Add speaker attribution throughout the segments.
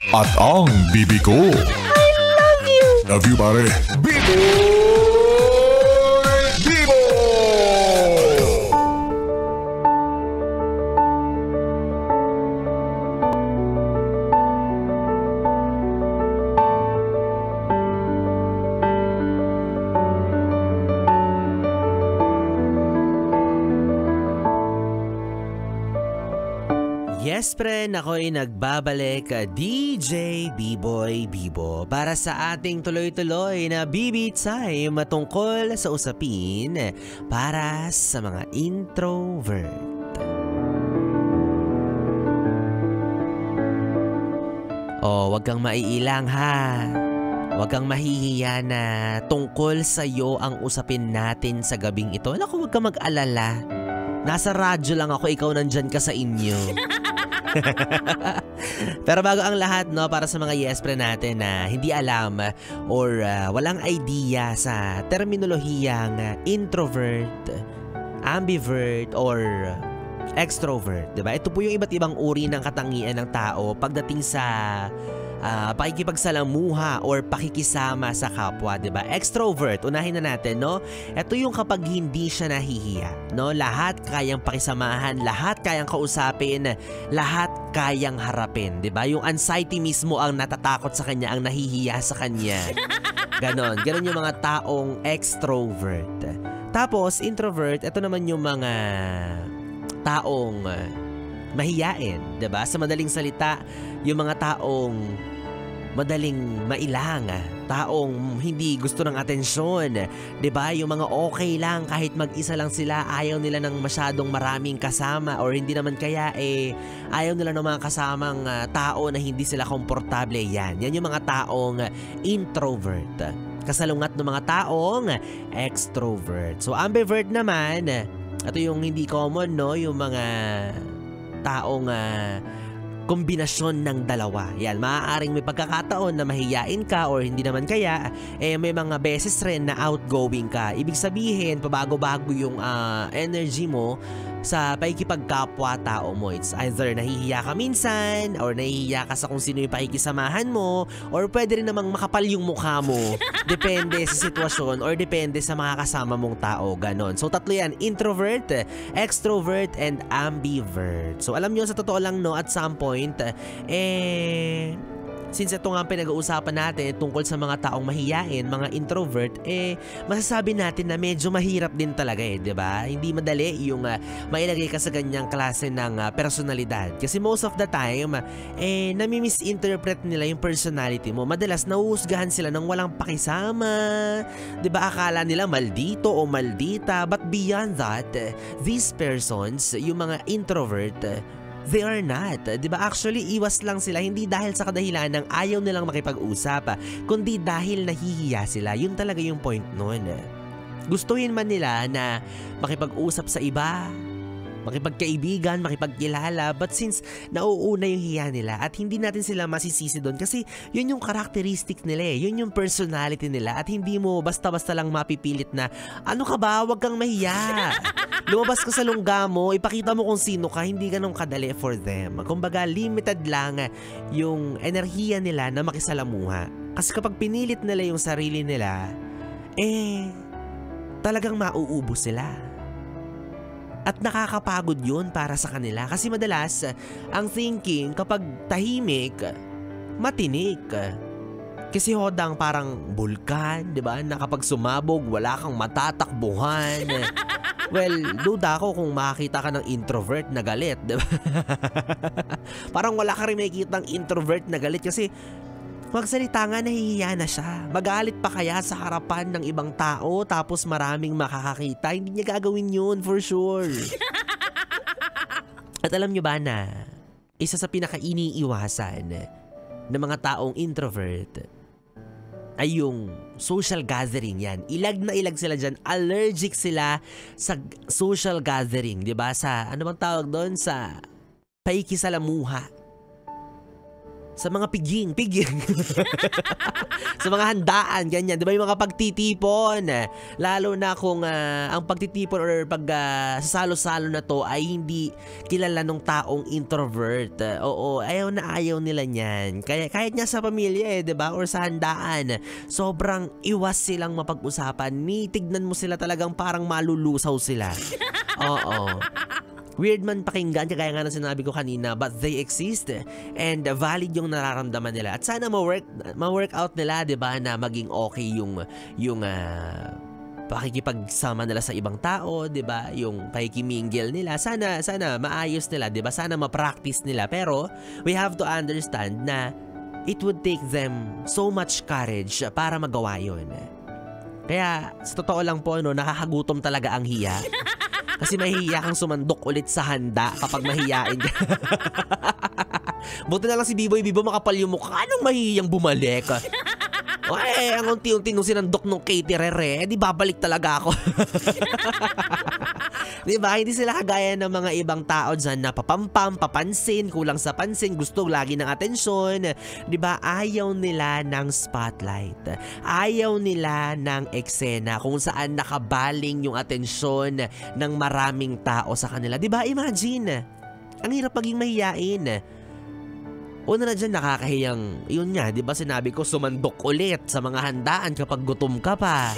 Speaker 1: At ang bibi ko. I love you. Love you, pare. Bibo! Bibo!
Speaker 2: Yes, pre, ako'y nagbabalik, DJ B-Boy Bibo, para sa ating tuloy-tuloy na BB Time tungkol sa usapin para sa mga introvert. Wag kang maiilang ha. Wag kang mahihiya na tungkol sa iyo ang usapin natin sa gabing ito. Naku, wag kang mag-alala. Nasa radyo lang ako, ikaw nandyan ka sa inyo. Pero bago ang lahat, no, para sa mga yes-pre natin na hindi alam or walang idea sa terminolohiyang introvert, ambivert, or extrovert, diba? Ito po yung iba't ibang uri ng katangian ng tao pagdating sa pakikipagsalamuha or pakikisama sa kapwa, diba? Extrovert, unahin na natin, no? Ito yung kapag hindi siya nahihiya, no? Lahat kayang pakisamahan, lahat kayang kausapin, lahat kayang harapin, diba? Yung anxiety mismo ang natatakot sa kanya, ang nahihiya sa kanya. Ganon yung mga taong extrovert. Tapos, introvert, ito naman yung mga taong mahiyain, diba? Sa madaling salita, yung mga taong madaling mailang, taong hindi gusto ng atensyon, 'di ba? Yung mga okay lang kahit mag-isa lang sila, ayaw nila ng masyadong maraming kasama, or hindi naman kaya ayaw nila ng mga kasamang tao na hindi sila komportable. Yan yung mga taong introvert. Kasalungat ng mga taong extrovert. So ambivert naman, ito yung hindi common, no? Yung mga taong kombinasyon ng dalawa. Yan, maaaring may pagkakataon na mahiyain ka or hindi naman kaya, may mga beses rin na outgoing ka. Ibig sabihin, pabago-bago yung energy mo sa pakikipagkapwa-tao mo. It's either nahihiya ka minsan, or nahihiya ka sa kung sino yung pakikisamahan mo, or pwede rin namang makapal yung mukha mo. Depende sa sitwasyon or depende sa mga kasama mong tao. Ganon. So tatlo yan, introvert, extrovert, and ambivert. So alam nyo, sa totoo lang, no, at some point, since ito nga pinag-uusapan natin tungkol sa mga taong mahiyain, mga introvert, masasabi natin na medyo mahirap din talaga, diba? Hindi madali yung mailagay ka sa ganyang klase ng personalidad. Kasi most of the time, nami-misinterpret nila yung personality mo. Madalas nahuhusgahan sila ng walang pakisama, diba? Akala nila maldito o maldita. But beyond that, these persons, yung mga introvert, they are not. Diba? Actually, iwas lang sila. Hindi dahil sa kadahilan ng ayaw nilang makipag-usap, kundi dahil nahihiya sila. Yun talaga yung point nun. Gustuhin man nila na makipag-usap sa iba, makipagkaibigan, makipagkilala, but since nauuna yung hiya nila at hindi natin sila masisisi doon kasi yun yung characteristic nila, yun yung personality nila, at hindi mo basta-basta lang mapipilit na ano ka ba, wag kang mahiya. Lumabas ka sa lungga mo, ipakita mo kung sino ka, hindi ganun kadali for them. Kumbaga, limited lang yung enerhiya nila na makisalamuha. Kasi kapag pinilit nila yung sarili nila, talagang mauubos sila. At nakakapagod yun para sa kanila kasi madalas ang thinking kapag tahimik, matinik. Kasi hodang parang bulkan, di ba? Na kapag sumabog, wala kang matatakbuhan. Well, duda ako kung makakita ka ng introvert na galit, di ba? Parang wala ka rin makikita ng introvert na galit kasi magsalita nga, nahihiya na siya. Magalit pa kaya sa harapan ng ibang tao tapos maraming makakakita? Hindi niya gagawin yun for sure. At alam niyo ba na isa sa pinaka-iniiwasan ng mga taong introvert ay yung social gathering. Yan. Ilag na ilag sila dyan. Allergic sila sa social gathering. Diba? Sa, ano bang tawag doon? Sa paikisalamuha. sa mga piging. Sa mga handaan, ganyan. Di ba yung mga pagtitipon? Lalo na kung ang pagtitipon or sasalo-salo na to ay hindi kilala ng taong introvert. Oo, ayaw nila niyan. Kaya kahit nga sa pamilya di ba? Or sa handaan, sobrang iwas silang mapag-usapan. Tignan mo sila talagang parang malulusaw sila. Oo. Weird man pakinggan, kaya nga na sinabi ko kanina, but they exist and valid yung nararamdaman nila. At sana ma-work out nila, 'di ba, na maging okay yung pakikipagsama nila sa ibang tao, 'di ba? Yung pakikimingle nila. Sana maayos nila, 'di ba? Sana ma-practice nila. Pero we have to understand na it would take them so much courage para magawa 'yon. Kaya sa totoo lang po, nakakagutom talaga ang hiya. Kasi mahihiya kang sumandok ulit sa handa kapag mahihiyain ka. Buti na lang si Biboy makapal yung mukha. Anong mahihiyang bumalik? Ay, ang unti-unti nung sinandok nung caterer di babalik talaga ako. Diba? Hindi sila kagaya ng mga ibang tao dyan na papansin, kulang sa pansin, gusto lagi ng atensyon. Diba? Ayaw nila ng spotlight. Ayaw nila ng eksena kung saan nakabaling yung atensyon ng maraming tao sa kanila. Diba? Imagine, ang hirap maging mahiyain. Una na dyan, nakakahiyang, yun nga, di ba sinabi ko, sumandok ulit sa mga handaan kapag gutom ka pa.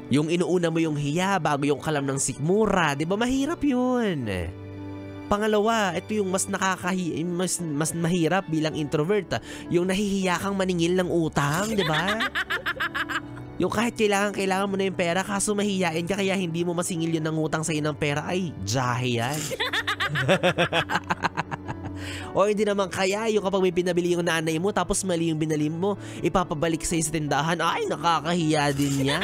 Speaker 2: Yung inuuna mo yung hiya bago yung kalam ng sikmura, di ba mahirap yun. Pangalawa, ito yung mas mas mahirap bilang introvert, yung nahihiya kang maningil ng utang, di ba? Yung kahit kailangan mo na yung pera, kaso mahihiyain ka kaya hindi mo masingil yun ng utang sa'yo ng pera, ay, jahe yan. O hindi naman kaya yung kapag may pinabili yung nanay mo tapos mali yung binali mo, ipapabalik sa tindahan, ay nakakahiya din yan.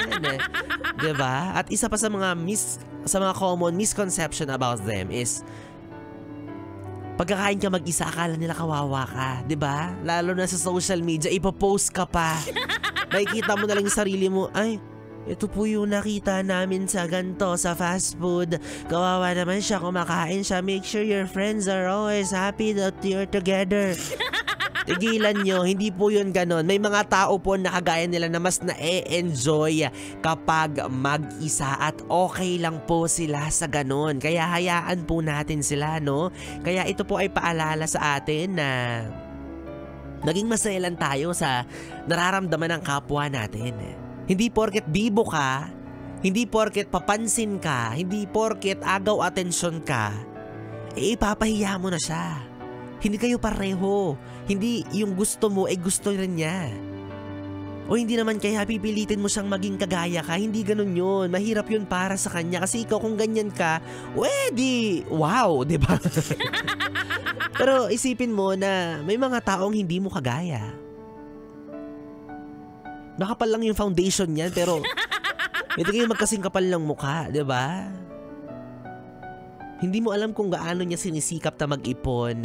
Speaker 2: Diba? At isa pa sa mga common misconception about them is pagkakain ka mag-isa, akala nila kawawa ka, 'di ba? Lalo na sa social media, ipopost ka pa. Makikita mo na lang yung sarili mo, ay, ito po yung nakita namin sa ganto, sa fast food. Kawawa naman siya, kumakain siya. Make sure your friends are always happy that you're together. Tigilan nyo, hindi po yun ganon. May mga tao po na kagaya nila na mas na-enjoy kapag mag-isa at okay lang po sila sa ganon. Kaya hayaan po natin sila, no? Kaya ito po ay paalala sa atin na maging masaya lang tayo sa nararamdaman ng kapwa natin. Hindi porket bibo ka, hindi porket papansin ka, hindi porket agaw atensyon ka, ipapahiya mo na siya. Hindi kayo pareho. Hindi yung gusto mo gusto rin niya. O hindi naman kaya pipilitin mo siyang maging kagaya ka. Hindi ganun yun. Mahirap yun para sa kanya. Kasi ikaw kung ganyan ka, wow, diba? Pero isipin mo na may mga taong hindi mo kagaya. Nakapal lang yung foundation niyan, pero hindi kayo magkasing kapal ng mukha, di ba? Hindi mo alam kung gaano niya sinisikap na mag-ipon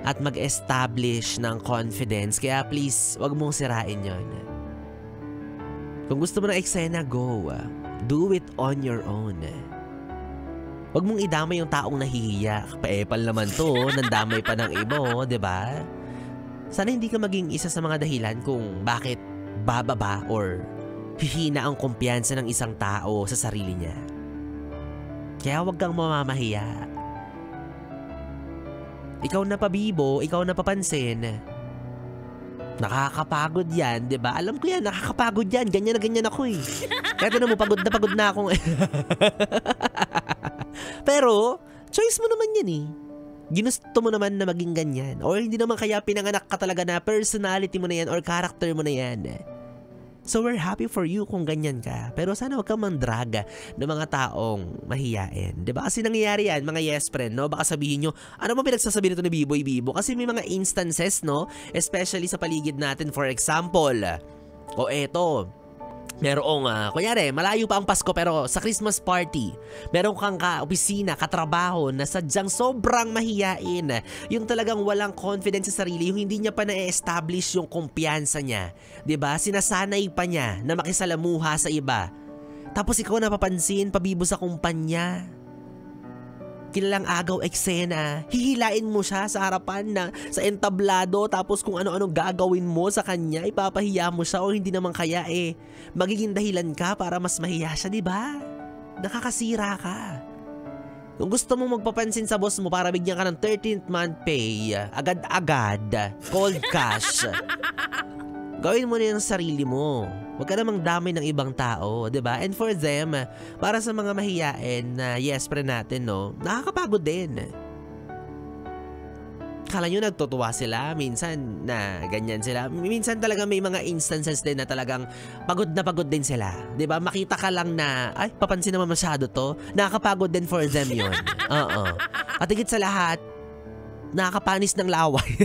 Speaker 2: at mag-establish ng confidence. Kaya please, wag mong sirain yon. Kung gusto mo ng eksena, go. Do it on your own. Wag mong idamay yung taong nahihiya. Paepal naman to, nandamay pa ng iba, di ba? Sana hindi ka maging isa sa mga dahilan kung bakit bababa or hihina ang kumpiyansa ng isang tao sa sarili niya. Kaya wag kang mamamahiya. Ikaw na pabibo, ikaw na papansin. Nakakapagod yan, di ba? Alam ko yan, nakakapagod yan. Ganyan na ganyan ako eh. Kaya tinan mo, pagod na ako. Pero, choice mo naman yan eh. Ginusto mo naman na maging ganyan. Or hindi naman kaya pinanganak ka talaga na personality mo na yan or character mo na yan. So we're happy for you kung ganyan ka. Pero sana wag kang mandrag ng mga taong mahiyain. Diba? Kasi nangyayari yan, mga yes friend, no? Baka sabihin nyo, ano ba pinagsasabi nito ni Biboy Bibo? Kasi may mga instances, no? Especially sa paligid natin. For example, eto, merong, kunyari, malayo pa ang Pasko pero sa Christmas party, meron kang ka-opisina, katrabaho na sadyang sobrang mahiyain. Yung talagang walang confidence sa sarili, yung hindi niya pa na-establish yung kumpiyansa niya. 'Di ba? Sinasanay pa niya na makisalamuha sa iba. Tapos ikaw napapansin, pabibo sa kumpanya. kilalang agaw eksena, hihilain mo siya sa harapan na sa entablado tapos kung ano-anong gagawin mo sa kanya, ipapahiya mo siya o hindi naman kaya magiging dahilan ka para mas mahiya siya, di ba? Nakakasira ka. Kung gusto mong magpapansin sa boss mo para bigyan ka ng 13th month pay, agad-agad, cold cash, gawin mo na yung sarili mo. Huwag ka namang damay ng ibang tao, 'di ba? And for them, para sa mga mahiyain na yes pre natin, no, nakakapagod din. Kala nyo nagtutuwa sila, minsan na ganyan sila. Minsan talaga may mga instances din na talagang pagod na pagod din sila. 'Di ba? Makita ka lang na, ay, papansin naman masyado to. Nakakapagod din for them yun. Oo. At higit sa lahat, nakakapanis ng laway.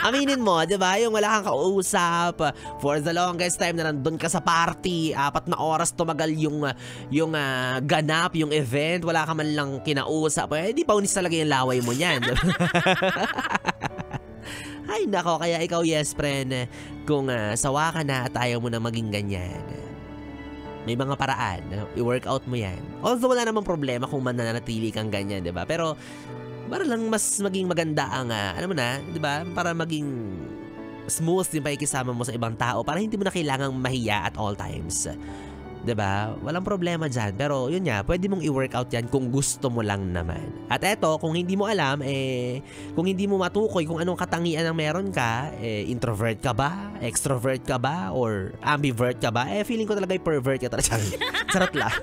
Speaker 2: Aminin mo, di ba? Yung wala kang kausap for the longest time na nandun ka sa party, 4 na oras tumagal yung ganap, yung event, wala ka man lang kinausap. Di paunis talaga yung laway mo niyan. Ay nako, kaya ikaw yes friend, kung sawa ka na at ayaw mo na maging ganyan, may mga paraan, i-workout mo yan. Although wala namang problema kung mananatili kang ganyan, di ba? Pero para lang mas maging maganda ang, ano mo na, di ba? Para maging smooth yung pakikisama mo sa ibang tao, para hindi mo na kailangang mahiya at all times. Diba? Walang problema dyan. Pero yun nga, pwede mong i-workout yan kung gusto mo lang naman. At eto, kung hindi mo alam, kung hindi mo matukoy kung anong katangian ang meron ka, introvert ka ba? Extrovert ka ba? Or ambivert ka ba? Feeling ko talaga pervert ka talaga. Charot lang.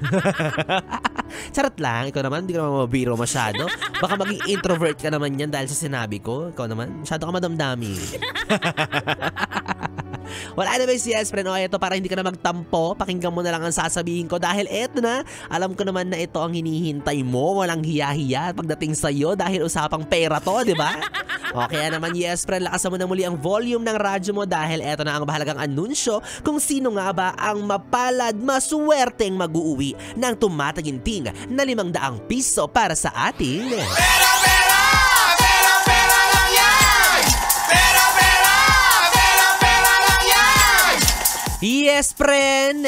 Speaker 2: Charot lang. Ikaw naman, hindi ka naman mabiro masyado. Baka maging introvert ka naman yan dahil sa sinabi ko. Ikaw naman, masyado ka madamdami. Well, anyways, yes, friend, ito para hindi ka na magtampo, pakinggan mo na lang ang sasabihin ko dahil eto na, alam ko naman na ito ang hinihintay mo, walang hiya-hiya pagdating sa'yo dahil usapang pera to, di ba? Okay naman, yes, friend, lakasan mo na muli ang volume ng radyo mo dahil eto na ang bahalagang anunsyo kung sino nga ba ang mapalad, maswerteng mag-uuwi ng tumataginting na 500 piso para sa ating... Yes, friend!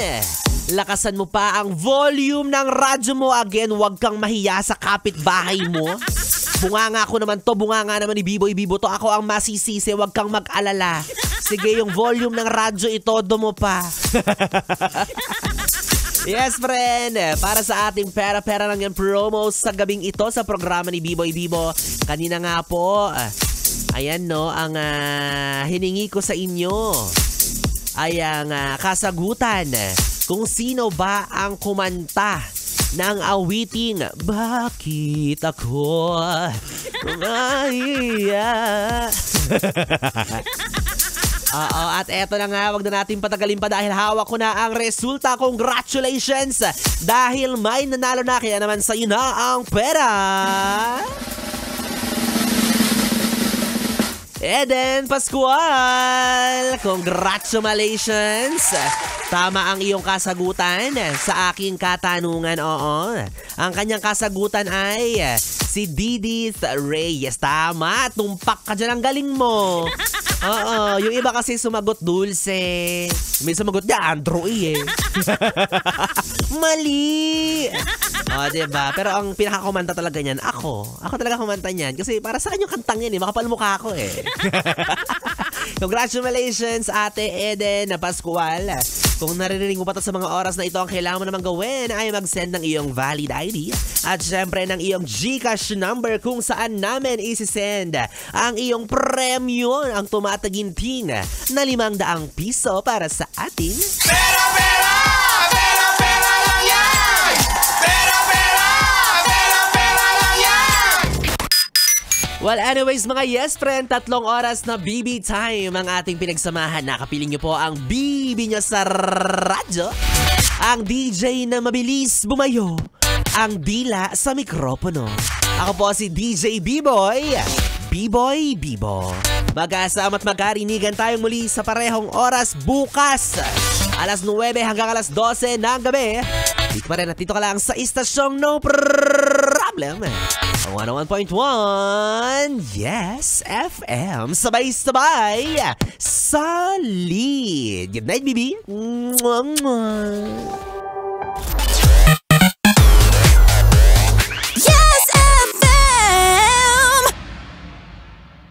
Speaker 2: Lakasan mo pa ang volume ng radyo mo. Again, huwag kang mahiya sa kapitbahay mo. Bunganga ko naman to, bunganga naman ni Biboy Bibo to. Ako ang masisisi, huwag kang mag-alala. Sige, yung volume ng radyo, itodo mo pa. Yes, friend! Para sa ating pera-pera lang yung promos sa gabing ito sa programa ni Biboy Bibo. Kanina nga po, ayan no, ang hiningi ko sa inyo ay ang kasagutan kung sino ba ang kumanta ng awiting Bakit Ako Mahiya. Oo, at eto na nga, wag na natin patagalin pa dahil hawak ko na ang resulta. Congratulations! Dahil may nanalo na, kaya naman sa'yo na ang pera. Eden Pascual, congratulations! Tama ang iyong kasagutan sa aking katanungan, oo. Ang kanyang kasagutan ay si Didith Reyes. Tama, tumpak ka dyan, ang galing mo. Oo, yung iba kasi sumagot Dulce. May sumagot niya, Andrew Mali! O, diba? Pero ang pinakakumanta talaga niyan, ako. Ako talaga kumanta niyan. Kasi para sa kanyang kantang yan, makapal mukha ako Congratulations, Ate Eden Pascual. Kung naririnig mo pa to sa mga oras na ito, ang kailangan mo naman gawin ay mag-send ng iyong valid ID at syempre ng iyong GCash number kung saan namin isi-send ang iyong premyo, ang tumataginting na 500 piso para sa ating... Pera, pera! Pera, pera lang yan! Pera, pera! Pera, pera lang yan! Well, anyways mga yes friend, 3 oras na BB time ang ating pinagsamahan. Nakapiling niyo po ang BB niya sa radyo, ang DJ na mabilis bumayo, ang dila sa mikropono. Ako po si DJ B-Boy, B-Boy Bibo. Mag-asama at magkarinigan tayong muli sa parehong oras bukas, alas 9 hanggang alas 12 ng gabi. Dito pa rin at dito ka lang sa istasyong No Problem 101.1 Yes FM. Sabay-sabay solid. Good night, baby. Mwah, mwah.